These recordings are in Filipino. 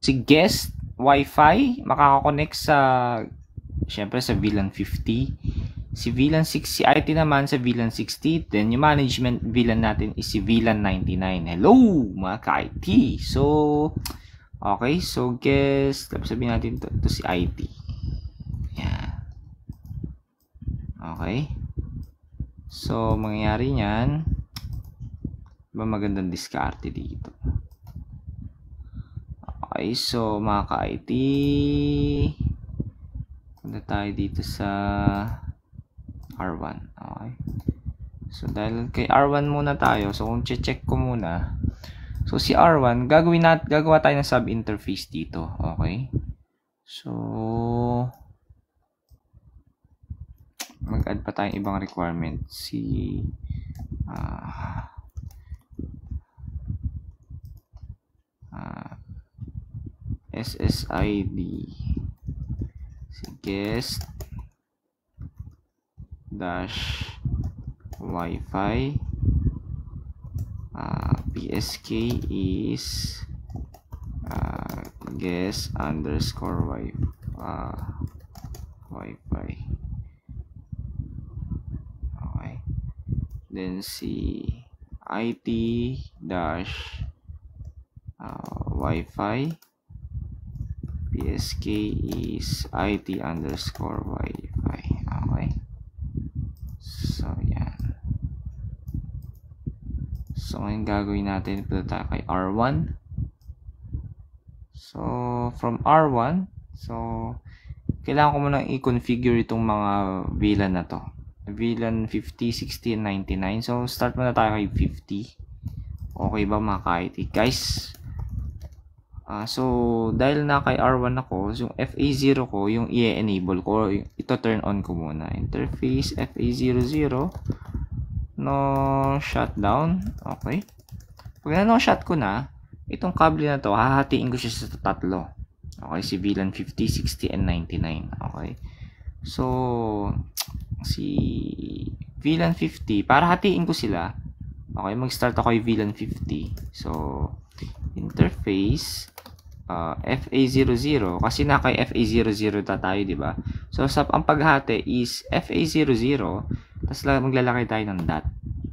Si guest Wi-Fi makakakonect sa syempre sa VLAN 50. Si VLAN 6, si IT naman sa VLAN 60. Then yung management VLAN natin is si VLAN 99. Hello mga ka-IT. So okay, so guest, sabihin natin to si IT. Yan. Okay. So mangyayari niyan, ba magandang diskarte dito. Okay, so mga ka-IT, punta tayo dito sa R1. Okay. So dahil kay R1 muna tayo, so kung check ko muna, so si R1, gagawa tayo ng sub interface dito. Okay. So mag-add pa tayong ibang requirement. Si SSID, si guest dash Wi-Fi, PSK is guest underscore Wi-Fi. Okay. Then si IT dash Wi-Fi, PSK is IT underscore Wi-Fi. Okay. So, yan. So, ngayon gagawin natin, punta tayo kay R1. So, from R1, so, kailangan ko munang i-configure itong mga VLAN na to. VLAN 50, 60, and 99. So, start muna tayo kay 50. Okay ba mga ka-IT? Guys, so, dahil na kay R1 ako, yung FA0 ko, yung i-enable ko, ito turn on ko muna. Interface FA00, no shutdown. Okay. Pag no shut ko na, itong kable na to, hahatiin ko siya sa tatlo. Okay, si VLAN 50, 60, and 99. Okay. So, si VLAN 50, para hatiin ko sila, okay, mag-start ako kay VLAN 50. So, interface FA00 kasi na kay FA00 tayo, di ba? So ang paghati is FA00 tapos maglalagay tayo ng dot.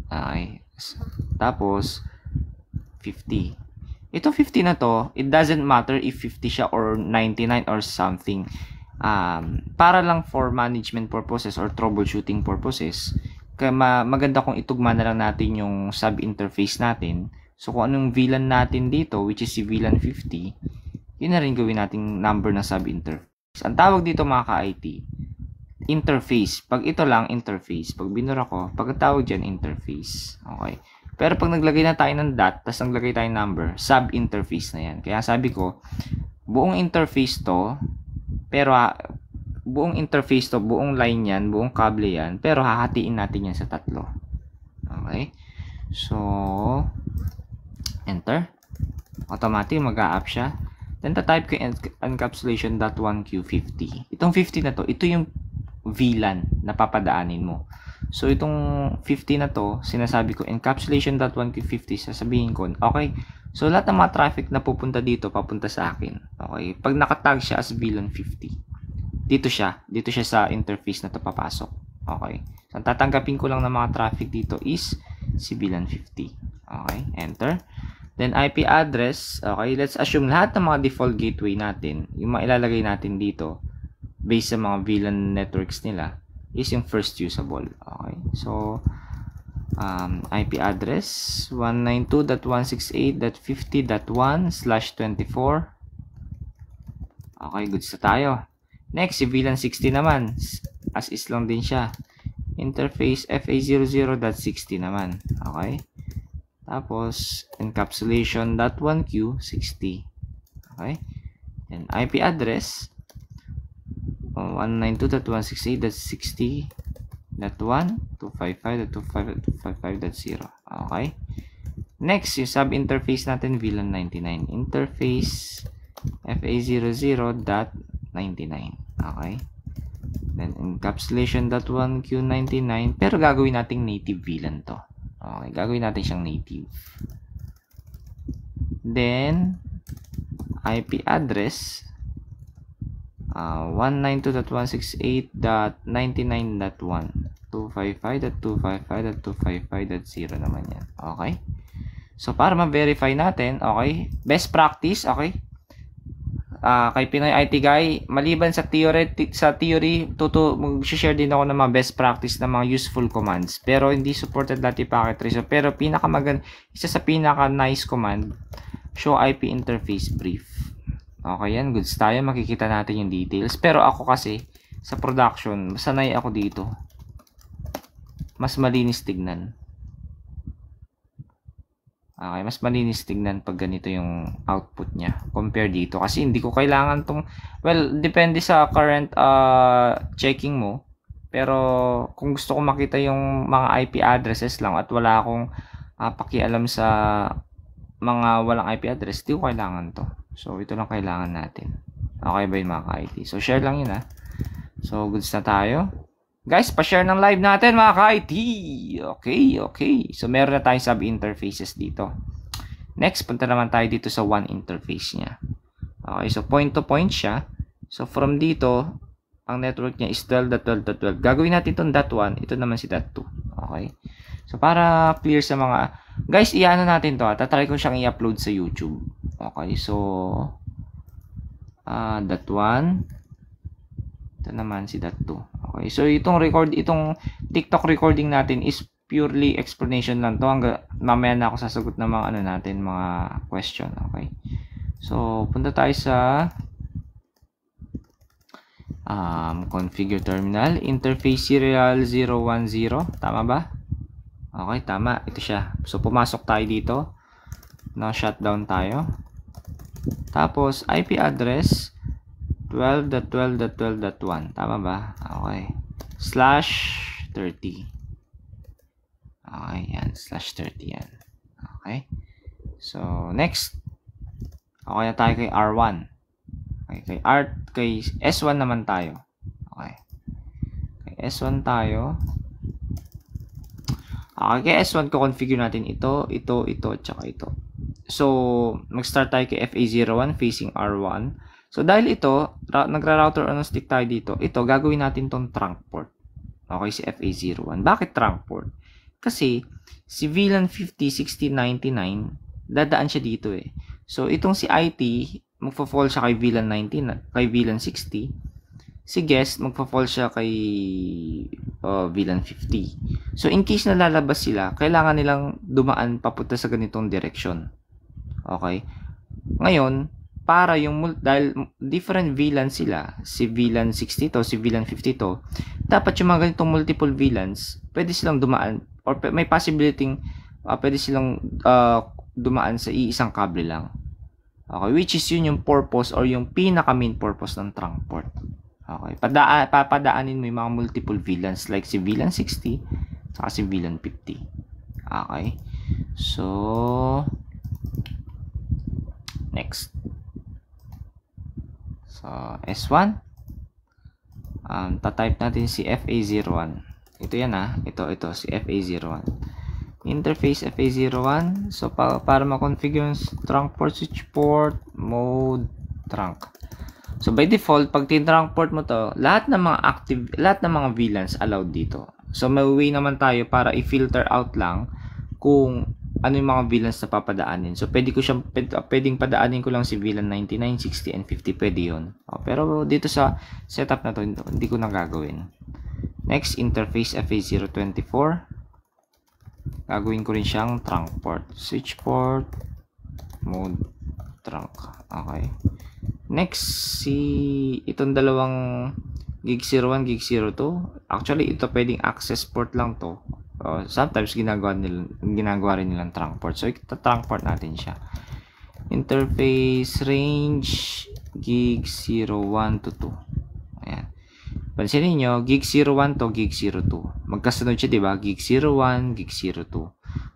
Okay. Tapos 50. Itong 50 na to, it doesn't matter if 50 siya or 99 or something. Para lang for management purposes or troubleshooting purposes. Kaya maganda kung itugma na lang natin yung sub interface natin. So kung anong VLAN natin dito, which is si VLAN 50, yun na rin gawin nating number na sub interface. Ang tawag dito mga ka-IT, interface. Pag ito lang, interface. Pag binura ko, pag tawag dyan, interface. Okay. Pero pag naglagay na tayo ng dot, tapos naglagay tayo ng number, sub interface na yan. Kaya sabi ko, buong interface to, pero buong interface to, buong line yan, buong kable yan, pero hahatiin natin yan sa tatlo. Okay. So, enter. Automatic mag-a-up siya. Then, type ko encapsulation.1q50. Itong 50 na to, ito yung VLAN na papadaanin mo. So, itong 50 na to, sinasabi ko encapsulation.1q50, sasabihin ko, okay, so lahat ng mga traffic na pupunta dito, papunta sa akin. Okay, pag nakatag siya as VLAN 50, dito siya sa interface na to papasok. Okay, so tatanggapin ko lang ng mga traffic dito is si VLAN 50. Okay, enter. Then IP address, okay, let's assume lahat ng mga default gateway natin, yung mailalagay natin dito, based sa mga VLAN networks nila, is yung first usable. Okay, so, IP address, 192.168.50.1/24. Okay, goods na tayo. Next, si VLAN 60 naman, as is lang din siya. Interface FA00.60 naman. Okay. Tapos, encapsulation.1q60. Okay. Then, IP address, 192.168.60.1.255.255.255.0. Okay. Next, yung sub-interface natin, VLAN 99. Interface FA00.99. Okay. Then, encapsulation.1q99. Pero gagawin nating native VLAN to. Okay, gagawin natin siyang native. Then, IP address 192.168.99.1 255.255.255.0 naman yan. Okay? So, para ma-verify natin, okay, best practice, okay, kay Pinoy IT Guy, maliban sa theory, mag-share din ako ng mga best practice na mga useful commands. Pero, hindi supported lahat yung packet tracer. Pero, isa sa pinaka-nice command, show IP interface brief. Okay, yan. Goods tayo. Makikita natin yung details. Pero, ako kasi, sa production, sanay ako dito. Mas malinis tignan. Okay, mas malinis tignan pag ganito yung output niya compare dito kasi hindi ko kailangan tong, well, depende sa current checking mo, pero kung gusto ko makita yung mga IP addresses lang at wala akong pakialam sa mga walang IP address, di ko kailangan to. So ito lang kailangan natin. Okay ba yung mga ka-IT? So share lang yun So goods na tayo. Guys, pa-share ng live natin mga ka-IT. Okay. So, meron na tayong sub-interfaces dito. Next, punta naman tayo dito sa one interface niya. Okay, so point-to-point siya. So, from dito, ang network niya is 12.12.12. Gagawin natin itong .1. Ito naman si .2. Okay. So, para clear sa mga... Guys, iano natin to. Tatry ko siyang i-upload sa YouTube. Okay, so... .1. Ito naman si .2. Okay, so itong TikTok recording natin is purely explanation lang to. Mamaya na ako sasagot ng mga mga question. Okay. So, punta tayo sa configure terminal, interface serial 010. Tama ba? Okay, tama. Ito siya. So, pumasok tayo dito. Now, shutdown tayo. Tapos, IP address 12.12.12.1. Tama ba? Okay. /30. Okay, yan. /30 yan. Okay. So, next. Okay na tayo kay R1. Okay, kay S1 naman tayo. Okay. Kay S1 tayo. Okay, kay S1 ko configure natin ito, tsaka ito. So, mag-start tayo kay FA01 facing R1. So, dahil ito, nagra-router on stick tayo dito, ito, gagawin natin tong trunk port. Okay, si FA01. Bakit trunk port? Kasi, si VLAN 506099, dadaan siya dito eh. So, itong si IT, magpa-fall siya kay VLAN 19, kay VLAN 60. Si guest, magpa-fall siya kay VLAN 50. So, in case na lalabas sila, kailangan nilang dumaan papunta sa ganitong direction. Okay? Ngayon, para dahil different VLAN sila, si VLAN 60 to, si VLAN 50 to, dapat yung mga ganitong multiple VLANs, pwede silang dumaan, or may possibility, pwede silang dumaan sa iisang kable lang. Okay, which is yun yung purpose or yung pinaka main purpose ng trunk port. Okay, papadaanin mo yung mga multiple VLANs like si VLAN 60 saka si VLAN 50. Okay, so next. So, S1. Tatype natin si FA01. Ito yan Ito, si FA01. Interface FA01. So, para ma-configure yung trunk port, switch port, mode, trunk. So, by default, pag tin-trunk port mo to, lahat ng mga VLANs allowed dito. So, may way naman tayo para i-filter out lang kung ano yung mga VLANs na papadaanin. So, pwedeng padaanin ko lang si VLAN 99, 60, and 50. Pwede yun. Pero dito sa setup na to, hindi ko na gagawin. Next, interface FA024. Gagawin ko rin siyang trunk port. Switch port, mode, trunk. Okay. Next, itong dalawang gig 01, gig 02. Actually, ito pwedeng access port lang to. Sometimes ginagawa rin nilang trunk port. So, trunk port natin siya. Interface range gig 01 to 2. Ayan. Pansinin nyo, gig 01 to gig 02. Magkasunod siya, diba? Gig 01, gig 02.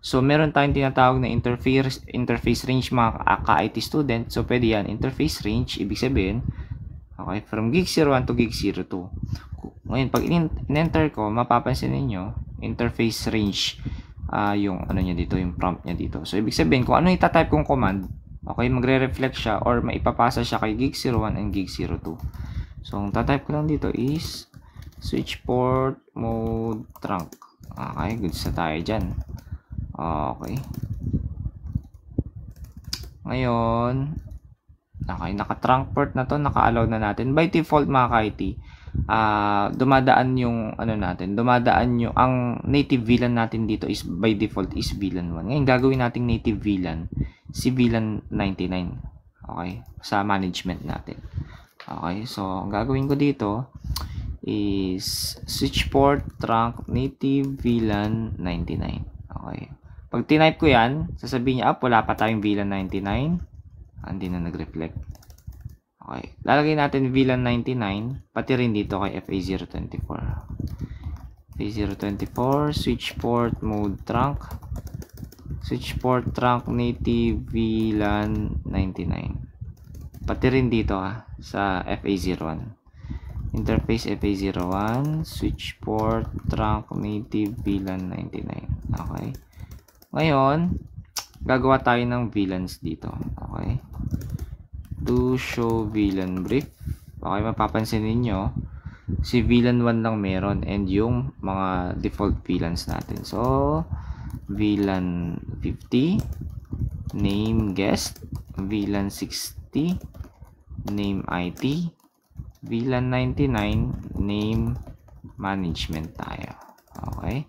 So, meron tayong tinatawag na interface range mga ka-IT student. So, pwede yan. Interface range, ibig sabihin, okay, from gig 01 to gig 02. Ngayon, pag in-enter ko, mapapansin niyo interface range, yung ano niya dito, yung prompt niya dito. So, ibig sabihin, kung ano itatype kong command, Okay, magre-reflect siya or maipapasa siya kay gig01 and gig02. So, ang tatype ko lang dito is switch port mode trunk. Okay, goods na tayo dyan. Okay. Ngayon, okay, naka-trunk port na to, naka-allow na natin. By default mga ka-IT, dumadaan yung dumadaan yung ang native VLAN natin dito is by default is VLAN 1. Ngayon gagawin nating native VLAN si VLAN 99. Okay, sa management natin. Okay, so ang gagawin ko dito is switch port trunk native VLAN 99. Okay. Pag tinype ko yan, sasabihin niya, wala pa tayong VLAN 99. Hindi na nag-reflect. Okay. Lalagay natin VLAN 99, pati rin dito kay FA024. FA024, switch port mode trunk. Switch port trunk native VLAN 99. Pati rin dito sa FA01. Interface FA01, switch port trunk native VLAN 99. Okay. Ngayon, gagawa tayo ng VLANs dito. Okay. Do show VLAN brief. Okay, mapapansin ninyo, si VLAN 1 lang meron and yung mga default VLANs natin. So, VLAN 50, name guest, VLAN 60, name IT, VLAN 99, name management tayo. Okay.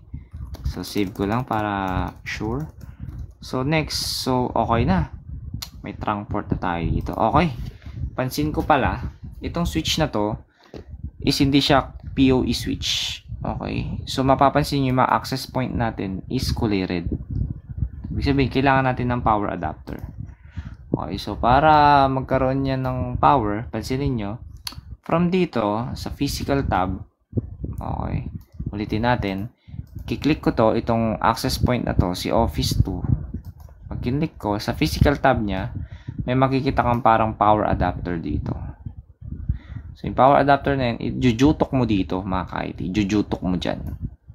So, save ko lang para sure. So, next. So, okay na. May trunk port na tayo dito. Okay. Pansin ko pala, itong switch na to is hindi siya PoE switch. Okay. So, mapapansin nyo yung mga access point natin is kulay red. Ibig sabihin, kailangan natin ng power adapter. Okay. So, para magkaroon yan ng power, pansinin nyo, from dito, sa physical tab, okay, ulitin natin, kiklik ko to, itong access point na to, si Office 2. Pag kinlik ko, sa physical tab niya, may makikita kang parang power adapter dito. So, yung power adapter na yan, jujutok mo dito, mga ka-IT. Jujutok mo dyan.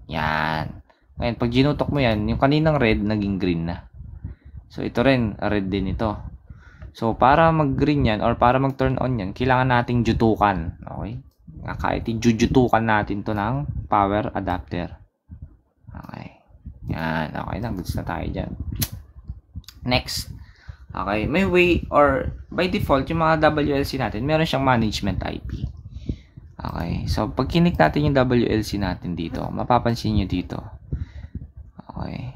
Yan. Ngayon, pag ginutok mo yan, yung kaninang red, naging green na. So, ito rin, red din ito. So, para mag-green yan, or para mag-turn on yan, kailangan nating jutukan. Okay? Mga ka-IT, jujutukan natin to ng power adapter. Okay. Yan. Okay na. Goods na tayo dyan. Next. Okay. May way or by default, yung mga WLC natin, meron siyang management IP. Okay. So, pag kinik natin yung WLC natin dito, mapapansin nyo dito. Okay.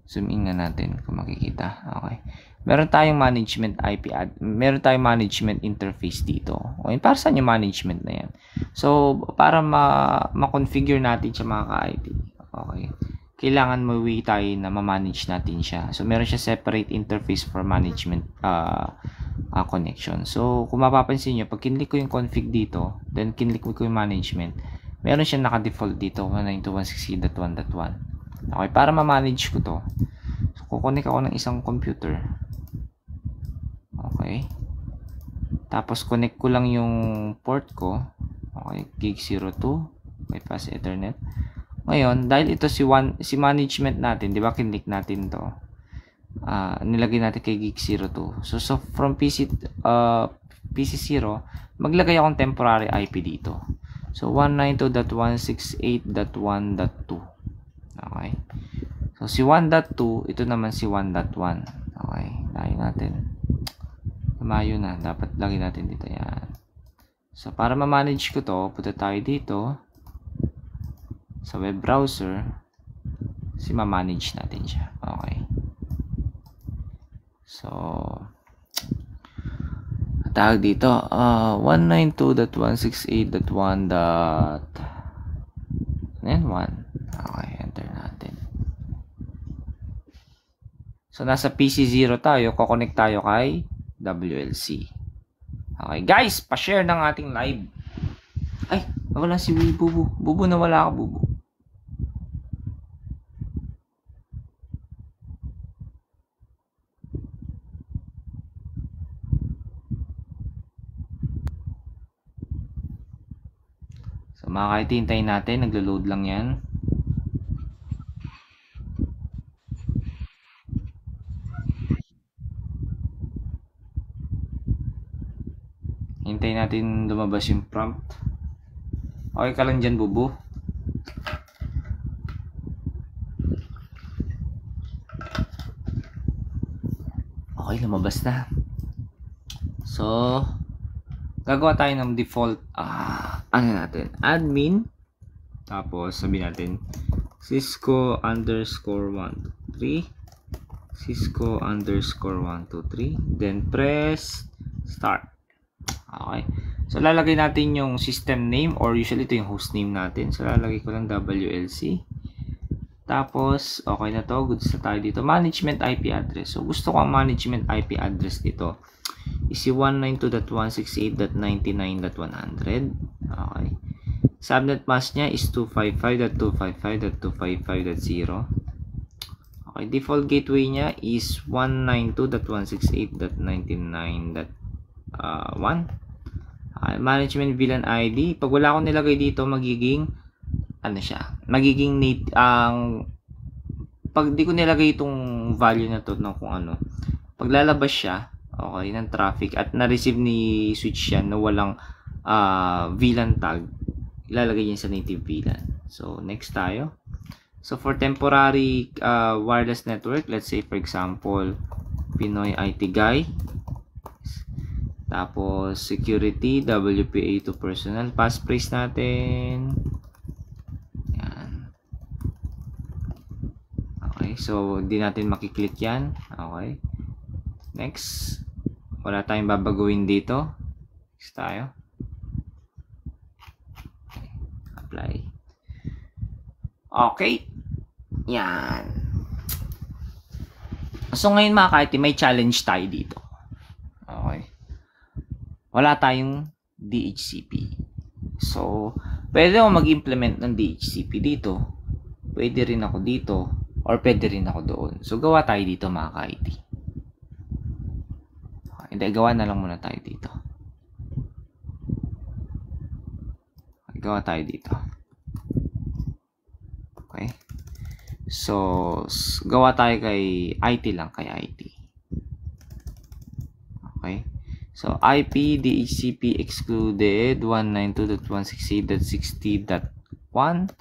Zoom in na natin kung makikita. Okay. Meron tayong management IP meron tayong management interface dito. Okay. Para saan yung management na yan? So, para ma-configure natin siya mga ka-IT. Okay. Kailangan may tayo na ma-manage natin siya. So, meron siya separate interface for management connection. So, kung mapapansin nyo, pag kinlik ko yung config dito, then kinlik ko yung management, meron siya naka-default dito, 192.168.1.1. Okay, para ma-manage ko to, so, kukonek ako ng isang computer. Okay. Tapos, connect ko lang yung port ko. Okay, gig02, bypass ethernet. Ngayon, dahil ito si management natin, di ba, kinlik natin to. Nilagay natin kay gig02. So from PC0, maglagay akong temporary IP dito. So 192.168.1.2. Okay. So si 1.2, ito naman si 1.1. Okay, lagay natin. Lumayo na, dapat lagay natin dito yan. So para ma-manage ko to, punta tayo dito sa web browser, ma-manage natin siya. Okay. So, tawag dito, 192.168.1. Then 1. Okay, enter natin. So, nasa PC0 tayo, kukonect tayo kay WLC. Okay, guys, pa-share ng ating live. Ay, wala si Bubu. Bubu, nawala ka, Bubu. So, makakahintayin natin. Naglo-load lang yan. Hintayin natin lumabas yung prompt. Okay ka lang dyan, bubu? Okay, lumabas na. So, gagawa tayo ng default, ano natin, admin. Tapos, sabihin natin, Cisco underscore 123. Cisco underscore 123. Then, press start. Okay. So, lalagay natin yung system name or usually ito yung host name natin. So, lalagay ko lang WLC. Tapos, okay na to. Goods na tayo dito. Management IP address. So, gusto ko ang management IP address dito is 192.168.99.100. Okay. Subnet mask niya is 255.255.255.0. Okay. Default gateway niya is 192.168.99.1. Okay. Management VLAN ID. Pag wala akong nilagay dito, magiging ano siya, magiging pag di ko nilagay itong value na to ng kung ano, pag lalabas siya, okay, ng traffic at na-receive ni switch yan na walang VLAN tag, ilalagay yan sa native VLAN. So, next tayo. So, for temporary wireless network, let's say for example, Pinoy IT Guy. Tapos, security, WPA2 personal. Passphrase natin. So, di natin makiklik yan. Okay. Next. Wala tayong babaguhin dito. Next tayo. Okay. Apply. Okay. Yan. So, ngayon mga ka-IT, may challenge tayo dito. Okay. Wala tayong DHCP. So, pwede ako mag-implement ng DHCP dito. Pwede rin ako dito. Or pwede rin ako doon. So, gawa tayo dito mga ka-IT. Okay, hindi, gawa na lang muna tayo dito. Okay, gawa tayo dito. Okay. So, gawa tayo kay IT lang, kay IT. Okay. So, IP, DHCP excluded, 192.168.60.1,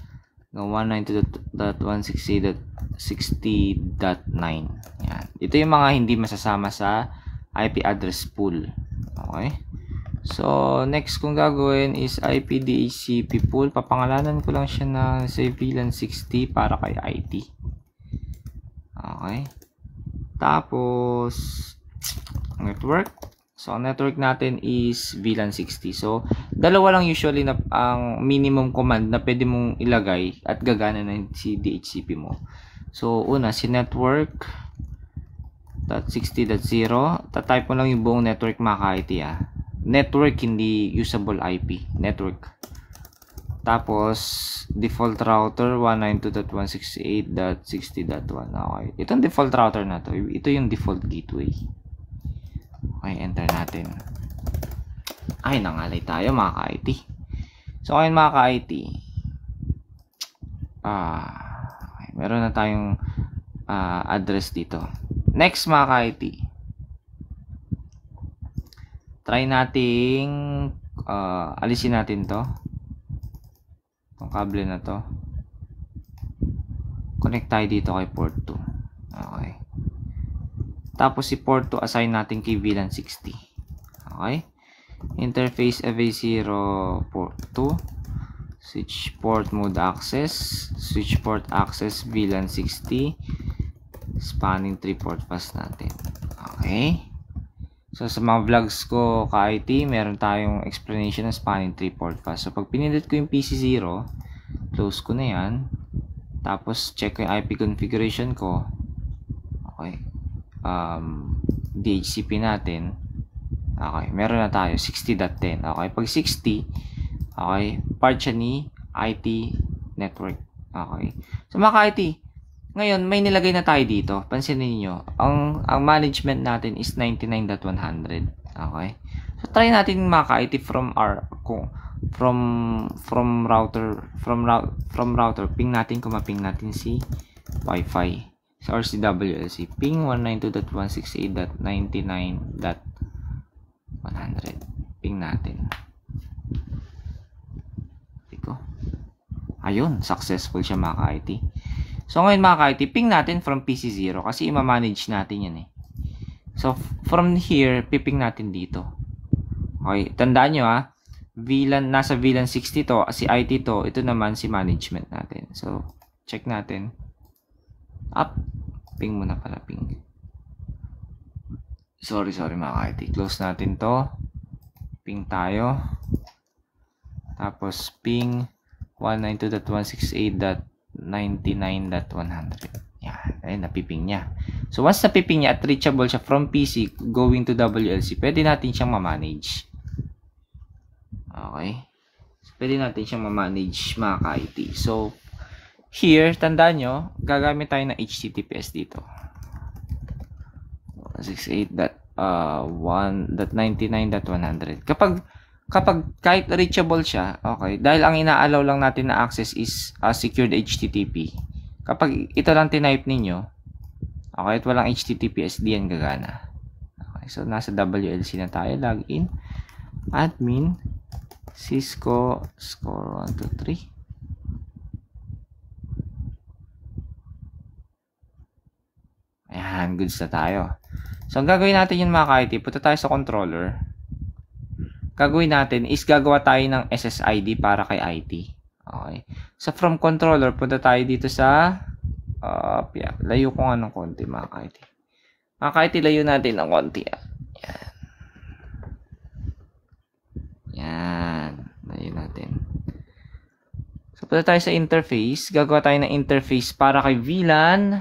192.168.60.9. Yan. Ito yung mga hindi masasama sa IP address pool. Okay. So, next kong gagawin is IP DHCP pool. Papangalanan ko lang siya na say VLAN 60 para kay IT. Okay. Tapos, network. So, ang network natin is VLAN 60. So, dalawa lang usually na ang minimum command na pwede mong ilagay at gagana na si DHCP mo. So, una, si network.60.0. Tatype mo lang yung buong network mga ka-IT. Network, hindi usable IP. Network. Tapos, default router 192.168.60.1. Okay. Itong default router na to. Ito yung default gateway. Okay, enter natin. Ay, nangalay tayo mga ka-IT. So, ngayon mga ka-IT. Okay, meron na tayong address dito. Next mga ka-IT. Try nating alisin natin to. Itong kable na to. Connect tayo dito kay port 2. Okay. Tapos si port 2 assign natin kay VLAN 60. Okay. Interface FA0 port 2. Switch port mode access. Switch port access VLAN 60. Spanning 3 port pass natin. Okay. So sa mga vlogs ko ka-IT, meron tayong explanation ng spanning 3 port pass. So pag pinindot ko yung PC0, close ko na yan. Tapos check ko yung IP configuration ko. Okay. DHCP natin. Okay, meron na tayo 60.10. Okay, pag 60, okay, part siya ni IT network. Okay. So mga ka-IT, ngayon may nilagay na tayo dito. Pansinin niyo, ang management natin is 99.100. Okay. So try natin mga ka-IT from router ping natin kung maping natin si Wi-Fi. So, or si WLC. Ping 192.168.99.100. Ping natin. Iko. Ayun, successful siya mga ka-IT. So ngayon mga ka-IT, ping natin from PC0 kasi ima-manage natin yan eh. So from here, piping natin dito. Okay, tandaan nyo VLAN, nasa VLAN 60 to, si IT to, ito naman si management natin. So check natin. Up. Ping muna pala, ping. Sorry mga ka-IT. Close natin to. Ping tayo. Tapos ping 192.168.99.100. Yan. Ayun, napiping niya. So, once napiping niya at reachable siya from PC going to WLC, pwede natin siyang ma-manage. Okay. So, pwede natin siyang ma-manage mga ka-IT. So, here, tandaan nyo, gagamit tayo ng HTTPS dito. 168.1.99.100. Kapag kahit reachable siya, okay, dahil ang ina-allow lang natin na access is secured HTTP. Kapag ito lang tinype ninyo, okay, at walang HTTPS, di yan gagana. Okay, so nasa WLC na tayo, login, admin, Cisco, score 123. Ayan, goods na tayo. So, ang gagawin natin yun mga ka-IT, punta tayo sa controller. Gagawin natin is gagawa tayo ng SSID para kay IT. Okay. So, from controller, punta tayo dito sa layo ko nga ng konti mga ka-IT. Mga ka-IT, layo natin ng konti. Yan. Yan. Layo natin. So, punta tayo sa interface. Gagawa tayo ng interface para kay VLAN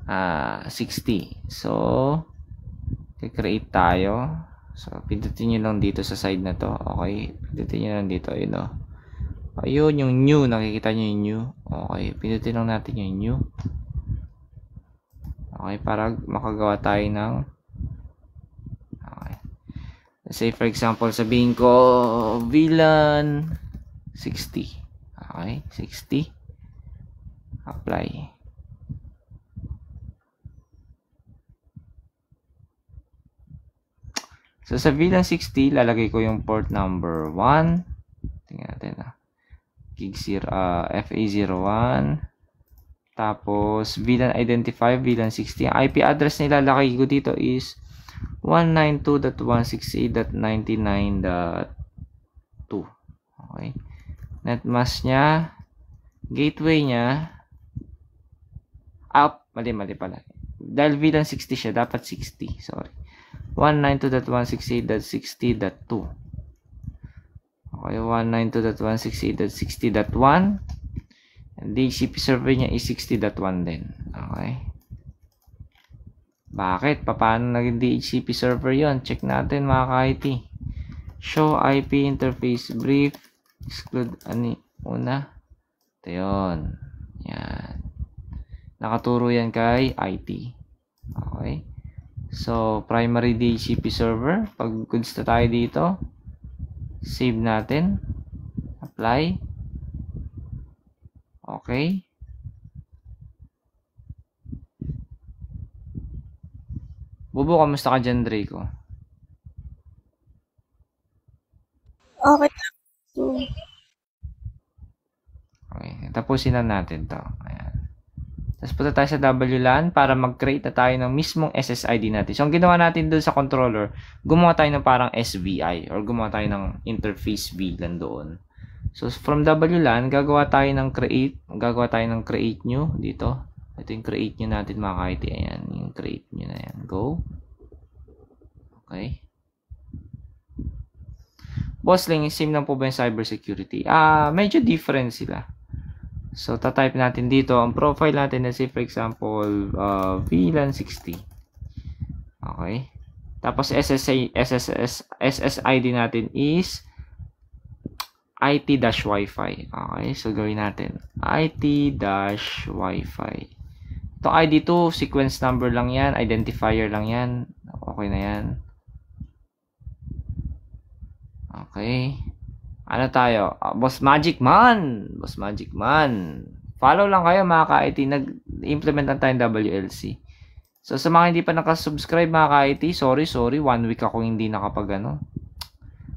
60. So, create tayo. So, pindutin nyo lang dito sa side na to. Okay. Pindutin nyo lang dito. Ayun o. Ayun, yung new. Nakikita nyo yung new. Okay. Pindutin lang natin yung new. Okay. Para makagawa tayo ng okay. Say for example, sabihin ko VLAN 60. Okay. 60. Apply. So, sa VLAN 60, lalagay ko yung port number 1. Tingnan natin FA01. Tapos, VLAN identifier, VLAN 60. Ang IP address nila, lalagay ko dito is 192.168.99.2. Okay. Netmask niya. Gateway niya. Mali pala. Dahil VLAN 60 siya, dapat 60. Sorry. 192.168.60.2. Okay, 192.168.60.1. And DHCP server niya is 60.1 din. Okay. Bakit? Paano naging DHCP server yon? Check natin mga ka-IT. Show IP interface brief. Exclude una. Ito yun. Yan. Nakaturo yan kay IT. Okay. So, primary DHCP server. Pag goods na tayo dito, save natin. Apply. Okay. Bubo, kamusta ka dyan, Draco? Okay. Okay. Tapusin na natin to. Ayan. Tapos punta tayo sa WLAN para mag-create na tayo ng mismong SSID natin. So, ang ginawa natin doon sa controller, gumawa tayo ng parang SVI or gumawa tayo ng interface VLAN doon. So, from WLAN, gagawa tayo ng create new dito. Ito yung create new natin mga ka-IT. Ayan, yung create new na yan. Go. Okay. Bossling, same lang po ba yung cybersecurity? Medyo different sila. So, tatype natin dito, ang profile natin na say for example, VLAN 60. Okay. Tapos, SSID natin is IT-Wi-Fi. Okay. So, gawin natin IT-Wi-Fi. Itong ID2, sequence number lang yan, identifier lang yan. Okay na yan. Okay. Ano tayo? Boss Magic Man! Boss Magic Man! Follow lang kayo mga ka-IT. Nag-implement lang tayo ng WLC. So, sa mga hindi pa nakasubscribe mga ka-IT, sorry. 1 week ako hindi nakapag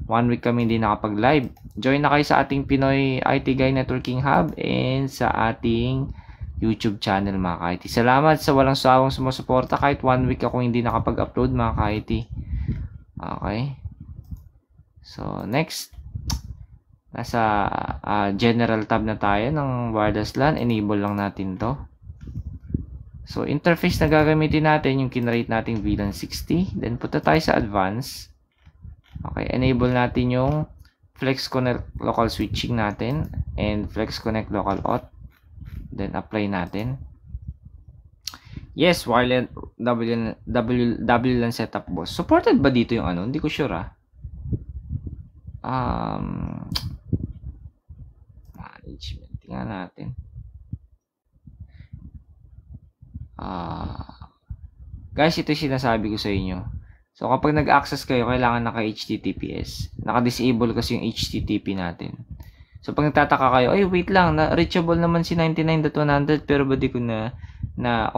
1 week kami hindi nakapag-live. Join na kayo sa ating Pinoy IT Guy Networking Hub and sa ating YouTube channel mga ka-IT. Salamat sa walang sawang sumusuporta kahit 1 week ako hindi nakapag-upload mga ka-IT. Okay. So, next. Nasa general tab na tayo ng wireless LAN. Enable lang natin to. So, interface na gagamitin natin yung kinrate nating VLAN 60. Then, punta tayo sa advanced. Okay, enable natin yung Flex Connect local switching natin and Flex Connect local auth. Then, apply natin. Yes, wireless WLAN setup boss. Supported ba dito yung ano? Hindi ko sure management. Tingnan natin. Guys, ito yung sinasabi ko sa inyo. So, kapag nag-access kayo, kailangan naka-HTTPS. Naka-disable kasi yung HTTP natin. So, pag nagtataka kayo, ay, wait lang, reachable naman si 99.100, pero ba di ko na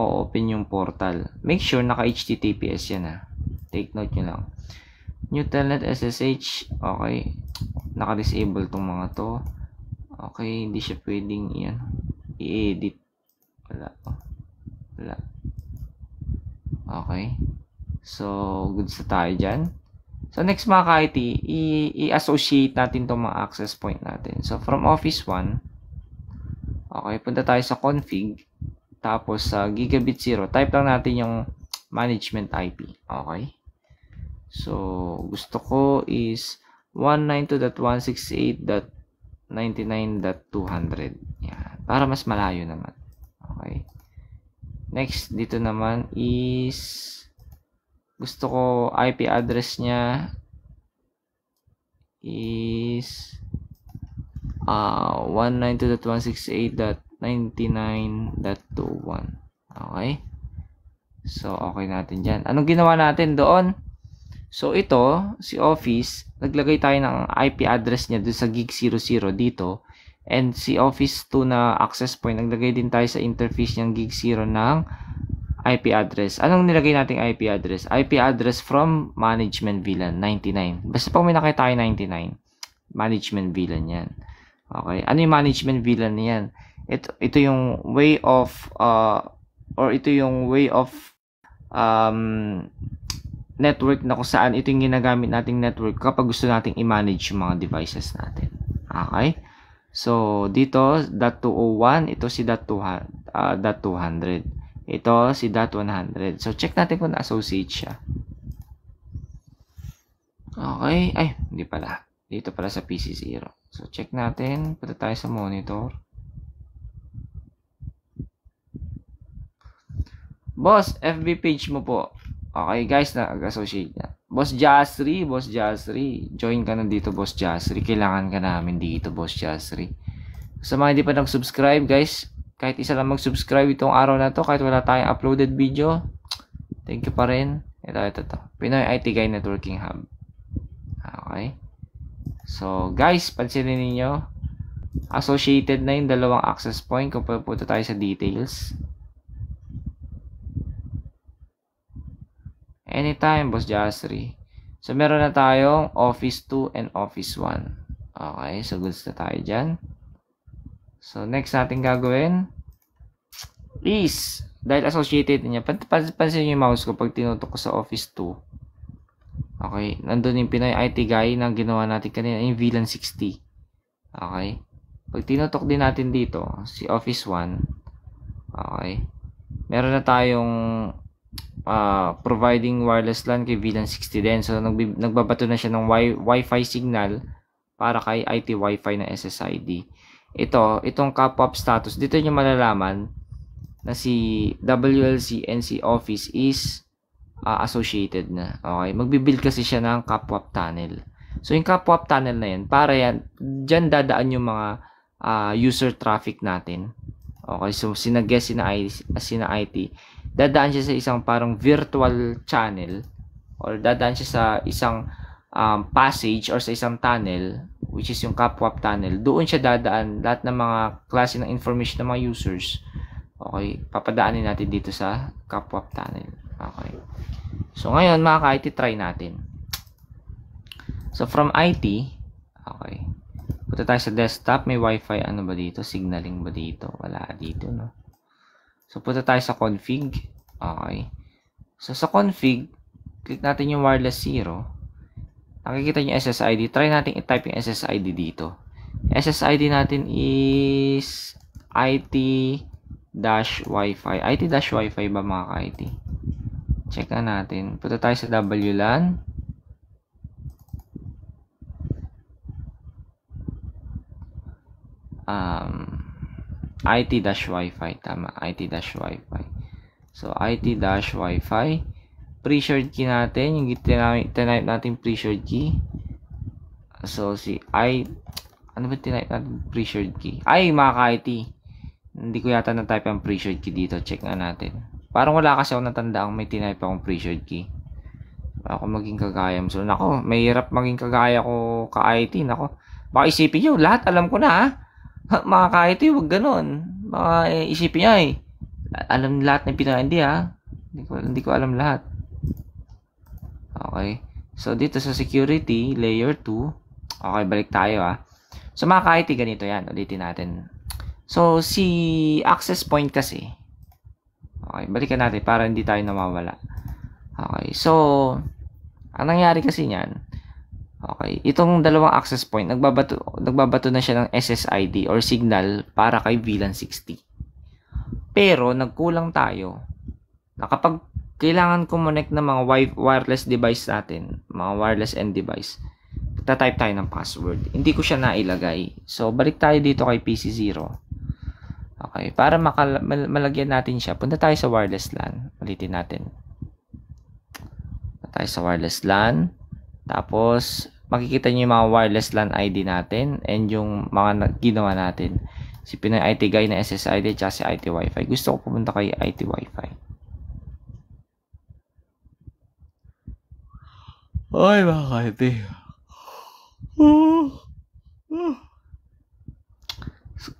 open yung portal. Make sure naka-HTTPS yan Take note nyo lang. New Telnet SSH, okay. Naka-disable tong mga to. Okay, hindi siya pwedeng i-edit. Wala. Okay. So, goods na tayo dyan. So, next mga ka-IT, i-associate natin itong mga access point natin. So, from Office 1, okay, punta tayo sa config. Tapos, sa Gigabit 0, type lang natin yung management IP. Okay. So, gusto ko is 192.168.99.200. Yan. Para mas malayo naman. Okay. Next, dito naman is gusto ko IP address niya is 192.168.99.21. Okay. So, okay natin dyan. Anong ginawa natin doon? So, ito, si Office, naglagay tayo ng IP address niya doon sa gig 00 dito. And si Office 2 na access point, naglagay din tayo sa interface niyang gig 0 ng IP address. Anong nilagay nating IP address? IP address from management VLAN 99. Basta pag may nakita tayo 99, management VLAN yan. Okay. Ano yung management VLAN niyan? Ito yung way of network na kung saan ito yung ginagamit nating network kapag gusto nating i-manage yung mga devices natin. Okay? So, dito, .201, ito si .200. Ito si .100. So, check natin kung na-associate siya. Okay. Ay, hindi pala. Dito pala sa PC0. So, check natin. Punta tayo sa monitor. Boss, FB page mo po. Okay, guys, nag-associate na. Boss Jasri. Join ka na dito, Boss Jasri. Kailangan ka namin dito, Boss Jasri. Sa mga hindi pa nag-subscribe, guys, kahit isa lang mag-subscribe itong araw na to, kahit wala tayong uploaded video, thank you pa rin. Ito. Pinoy IT Guy Networking Hub. Okay. So, guys, pansinin niyo associated na yung dalawang access point. Kung pupunta tayo sa details. Anytime, Boss Jasri. So, meron na tayong Office 2 and Office 1. Okay, so goods na tayo dyan. So, next natin gagawin is, dahil associated niya, pansin yung mouse ko pag tinutok ko sa Office 2. Okay, nandun yung Pinoy IT Guy na ginawa natin kanina, yung VLAN 60. Okay, pag tinutok din natin dito, si Office 1, okay, meron na tayong providing wireless LAN kay VLAN 60 din. So, nagbabato na siya ng Wi-Fi signal para kay IT Wi-Fi na SSID. Itong CAPWAP status, dito nyo malalaman na si WLC and si Office is associated na. Okay, magbibuild kasi siya ng CAPWAP tunnel. So, yung CAPWAP tunnel na yan, para yan, dyan dadaan yung mga user traffic natin. Okay, so sinag-guess sina IT, dadaan siya sa isang parang virtual channel or dadaan siya sa isang passage or sa isang tunnel, which is yung CAPWAP tunnel. Doon siya dadaan lahat ng mga klase ng information ng mga users. Okay, papadaanin natin dito sa CAPWAP tunnel. Okay. So, ngayon, mga ka-IT, try natin. So, from IT, okay. Punta tayo sa desktop. May Wi-Fi ano ba dito? Signaling ba dito? Wala dito, no? So, punta tayo sa config. Okay. So, sa config, click natin yung wireless 0. Nakikita nyo yung SSID. Try natin i-type yung SSID dito. SSID natin is IT-Wi-Fi. IT-Wi-Fi ba mga ka-IT? Check na natin. Punta tayo sa WLAN. IT-Wi-Fi. Tama. IT-Wi-Fi. So, IT-Wi-Fi. Pre-shared key natin. Yung tinype natin pre-shared key. So, ano ba tinype natin pre-shared key? Ay, mga ka-IT. Hindi ko yata na-type ang pre-shared key dito. Check nga natin. Parang wala kasi ako natandaan may tinype akong pre-shared key. Ako maging kagaya. So, nako, may hirap maging kagaya ko ka-IT. Nako, baka isipin nyo, lahat alam ko na ha. Mga ka-IT, huwag ganun. Baka isipin nyo alam lahat ng pinaka-hindi ha. Hindi ko alam lahat. Okay. So, dito sa security, layer 2. Okay, balik tayo ha. So, mga ka-IT, ganito yan. Ulitin natin. So, si access point kasi. Okay, balikan natin para hindi tayo namawala. Okay, so, ang nangyari kasi niyan, okay, itong dalawang access point, nagbabato na siya ng SSID or signal para kay VLAN 60. Pero, nagkulang tayo na kapag kailangan connect ng mga wireless device natin, mga wireless end device, type tayo ng password. Hindi ko siya nailagay. So, balik tayo dito kay PC0. Okay, para malagyan natin siya, punta tayo sa wireless LAN. Ulitin natin. Punta tayo sa wireless LAN. Tapos, makikita nyo yung mga wireless LAN ID natin and yung mga ginawa natin. Si Pinoy IT Guy na SSID at si IT Wi-Fi. Gusto ko pumunta kay IT Wi-Fi. Ay, mga ka-IT.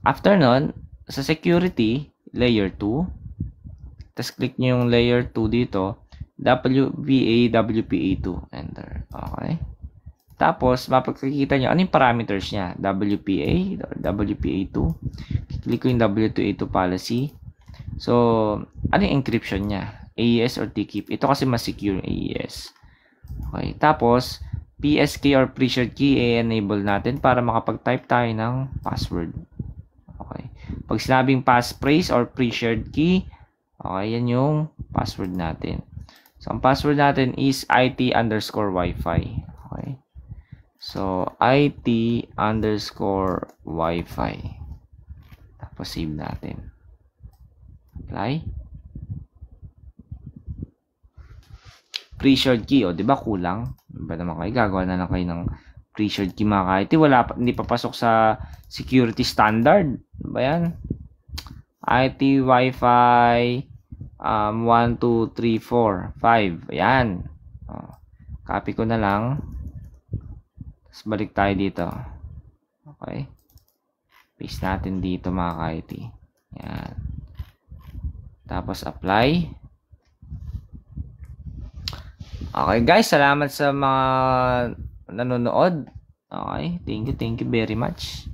After nun, sa security, layer 2. Tapos click nyo yung layer 2 dito. WPA2. Enter. Okay. Tapos, mapagkikita nyo, ano yung parameters niya? WPA, WPA2. Click ko yung W2A2 policy. So, ano yung encryption niya? AES or TKIP? Ito kasi mas secure yung AES. Okay. Tapos, PSK or pre-shared key, i-enable natin para makapag-type tayo ng password. Okay. Pag sinabing passphrase or pre-shared key, okay, yan yung password natin. So, ang password natin is IT_Wi-Fi. Okay. So, IT_Wi-Fi. Tapos, save natin. Apply. Pre-shared key, o, di ba kulang? Ba naman kayo, gagawa na lang kayo ng pre-shared key mga ka-IT. Hindi papasok sa security standard. Ano ba yan? IT Wi-Fi 1, 2, 3, 4, 5. Ayan. O, copy ko na lang. Tapos balik tayo dito. Okay. Paste natin dito mga ka-IT. Ayan. Tapos apply. Okay guys, salamat sa mga nanonood. Okay, thank you very much.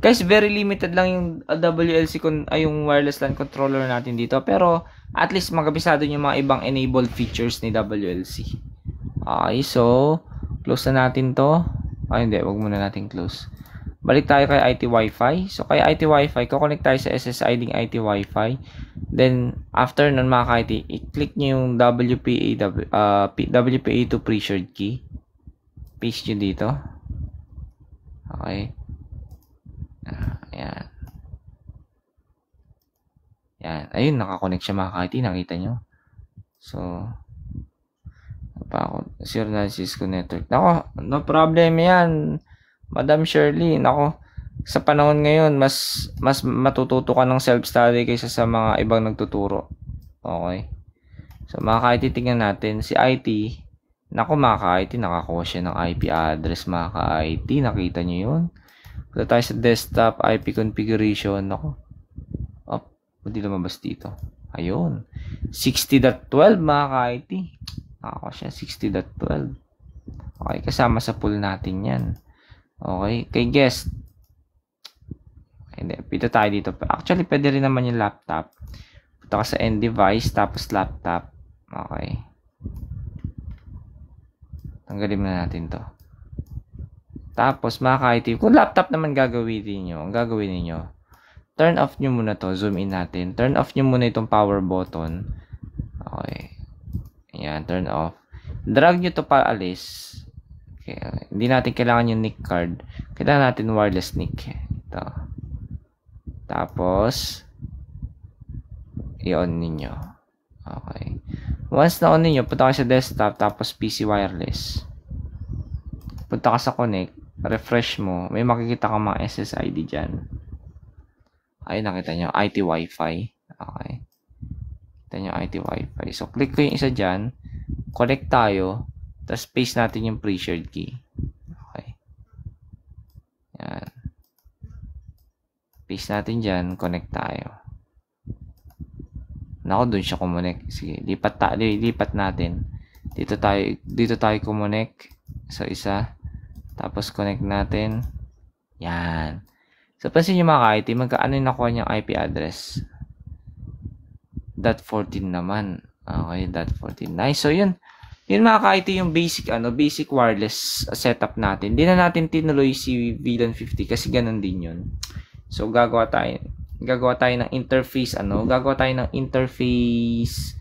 Guys, very limited lang yung WLC yung wireless LAN controller natin dito, pero at least magabisado yung mga ibang enabled features ni WLC. Okay, so close na natin to. Ay hindi, wag muna natin close. Balik tayo kay IT Wi-Fi. So, kay IT Wi-Fi, kukonect tayo sa SSID ng IT Wi-Fi. Then, after nun mga ka-IT, i-click nyo yung WPA2 pre-shared key. Paste nyo dito. Okay. Ayan. Ayan. Ayun, nakakonect siya mga ka-IT. Nakita nyo. So, Zero na Cisco network. Nako, no problem yan. Madam Shirley, nako, sa panahon ngayon, mas matututo ka ng self-study kaysa sa mga ibang nagtuturo. Okay. So, mga ka-IT, tingnan natin. Si IT, nako mga ka-IT, nakakuha siya ng IP address, mga ka-IT. Nakita nyo yun? Punta tayo sa desktop, IP configuration. Nako. Hindi lumabas dito. Ayun. 60.12, mga ka-IT. Nakakasya 60.12. Okay, kasama sa pool natin yan. Okay, kay guest. Hindi, pito tayo dito. Actually, pwede rin naman yung laptop. Punta ka sa end device, tapos laptop. Okay. Tanggalin na natin to. Tapos, mga ka-IT, kung laptop naman gagawin niyo, ang gagawin niyo, turn off nyo muna to. Zoom in natin. Turn off nyo muna itong power button. Okay. Ayan, turn off. Drag nyo to paalis. Okay. Hindi natin kailangan yung NIC card. Kailangan natin wireless NIC. Ito. Tapos, i-on ninyo. Okay. Once na on ninyo, punta ka sa desktop, tapos PC wireless. Punta ka sa connect, refresh mo, may makikita ka mga SSID dyan. Ay, nakita nyo, IT Wi-Fi. Okay. Kita nyo, IT Wi-Fi. So, click ko yung isa dyan, connect tayo, tapos paste natin yung pre-shared key. Okay. Yan. Paste natin dyan, connect tayo. Nako, dun siya kumonek. Sige, lipat natin. Dito tayo kumonek sa isa. Tapos connect natin. Yan. So, pansin nyo mga ka-IT, magkaano yung nakuha niyang IP address? .14 naman. Okay, .14. Nice. So, yun. Yun mga ka-IT yung basic, basic wireless setup natin. Hindi na natin tinuloy si VLAN 50 kasi ganun din yun. So, gagawa tayo ng interface, gagawa tayo ng interface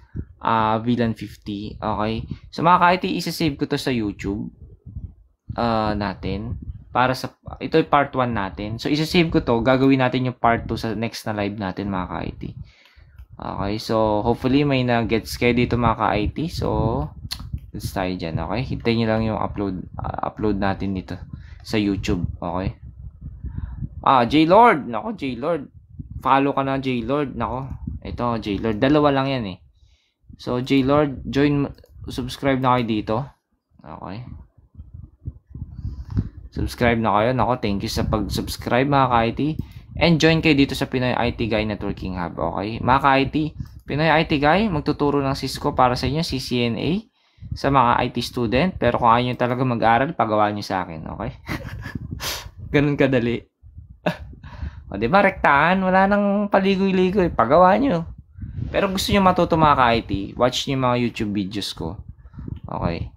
VLAN 50. Okay. So, mga ka-IT, isa-save ko to sa YouTube natin. Para sa, ito ay part 1 natin. So, isa-save ko to. Gagawin natin yung part 2 sa next na live natin, mga ka-IT. Okay. So, hopefully, may na-gets kayo dito, mga ka-IT. So, let's tayo dyan. Okay. Hintayin nyo lang yung upload natin dito sa YouTube. Okay. J-Lord. Nako, J-Lord. Follow ka na, J-Lord. Nako. Ito, J-Lord. Dalawa lang yan eh. So, J-Lord, subscribe na kayo dito. Okay. Subscribe na kayo. Nako, thank you sa pag-subscribe, mga ka-IT. And join kayo dito sa Pinoy IT Guy Networking Hub. Okay. Mga ka-IT, Pinoy IT Guy, magtuturo ng Cisco para sa inyo, CCNA, sa mga IT student. Pero kung ayaw nyo talaga mag-aral, pagawa nyo sa akin. Okay. Ganun kadali. O, diba, rektahan? Wala nang paligoy-ligoy. Pagawa nyo. Pero gusto nyo matuto, mga ka-IT, watch nyo yung mga YouTube videos ko. Okay.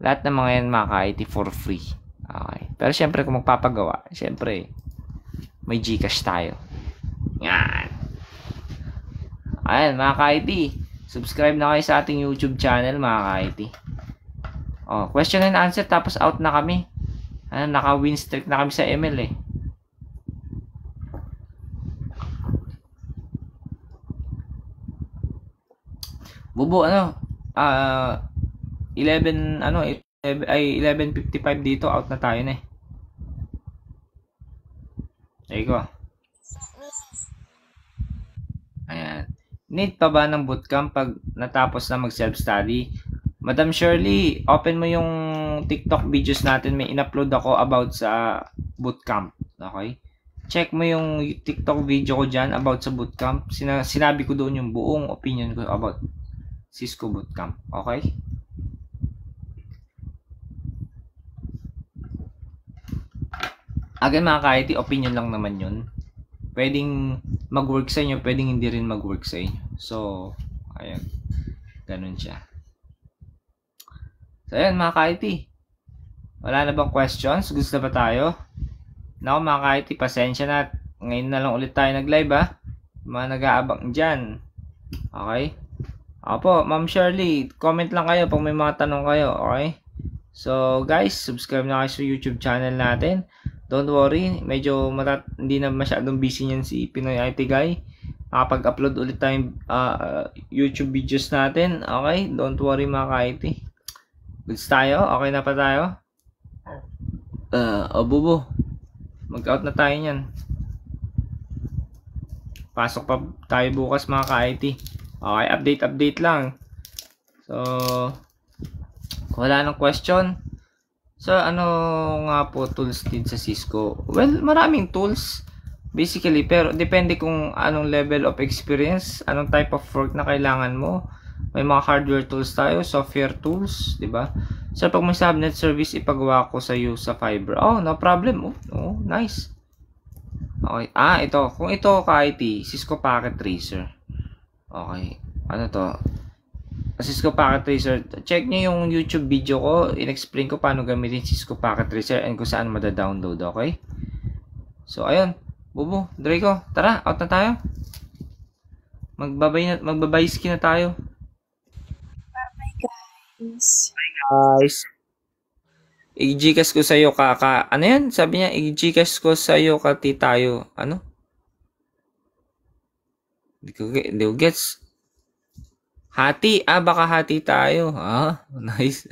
Lahat ng mga yan, mga ka-IT, for free. Okay. Pero syempre, kung magpapagawa, syempre, may Gcash tayo. Yan. Ayan, mga ka-IT. Subscribe na kayo sa ating YouTube channel, mga ka-IT. O, question and answer, tapos out na kami. Naka-win streak na kami sa ML eh. Bubo, 11:55 dito, out na tayo na eh. There you go. Ayan. Need pa ba ng bootcamp pag natapos na mag self-study? Madam Shirley, open mo yung TikTok videos natin. May in-upload ako about sa bootcamp. Okay? Check mo yung TikTok video ko dyan about sa bootcamp. Sinabi ko doon yung buong opinion ko about Cisco Bootcamp. Okay? Again, mga ka-IT, opinion lang naman yun. Pwedeng mag-work sa inyo, pwedeng hindi rin mag-work sa inyo. So, ayan. Ganun siya. So, ayan, mga ka-IT. Wala na bang questions? Gusto ba tayo? Naku, mga ka-IT, pasensya na. Ngayon na lang ulit tayo nag-live, ha? Mga nag-aabang dyan. Okay? Opo, Ma'am Shirley, comment lang kayo pag may mga tanong kayo, okay? So, guys, subscribe na kayo sa YouTube channel natin. Don't worry, medyo hindi na masyadong busy niyan si Pinoy IT Guy. Nakapag-upload ulit tayong YouTube videos natin, okay? Don't worry, mga ka-IT. Goods tayo? Okay na pa tayo? Bubo. Mag-out na tayo niyan. Pasok pa tayo bukas, mga ka-IT. Okay, update lang. So, wala nang question. So, ano nga po tools din sa Cisco? Well, maraming tools. Basically, pero depende kung anong level of experience, anong type of work na kailangan mo. May mga hardware tools tayo, software tools, di ba? So, pag may subnet service, ipagawa ko sa iyo sa fiber. Oh, no problem. Oh, nice. Okay. Ito. Kung ito ka-IT, Cisco Packet Tracer. Okay. Ano to? Cisco Packet Tracer. Check nyo yung YouTube video ko. In-explain ko paano gamitin Cisco Packet Tracer and kung saan mada-download. Okay? So, ayun. Bubu, Draco. Tara, out na tayo. Magbabay skin na tayo. Bye guys. Guys. I-Gcash ko sa'yo ano yan? Sabi niya, i-Gcash ko sa'yo tayo. Ano? Hindi ko gets. Hati. Baka hati tayo. Nice.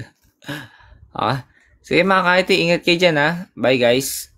Sige mga kahiti, ingat kayo dyan ha. Bye guys.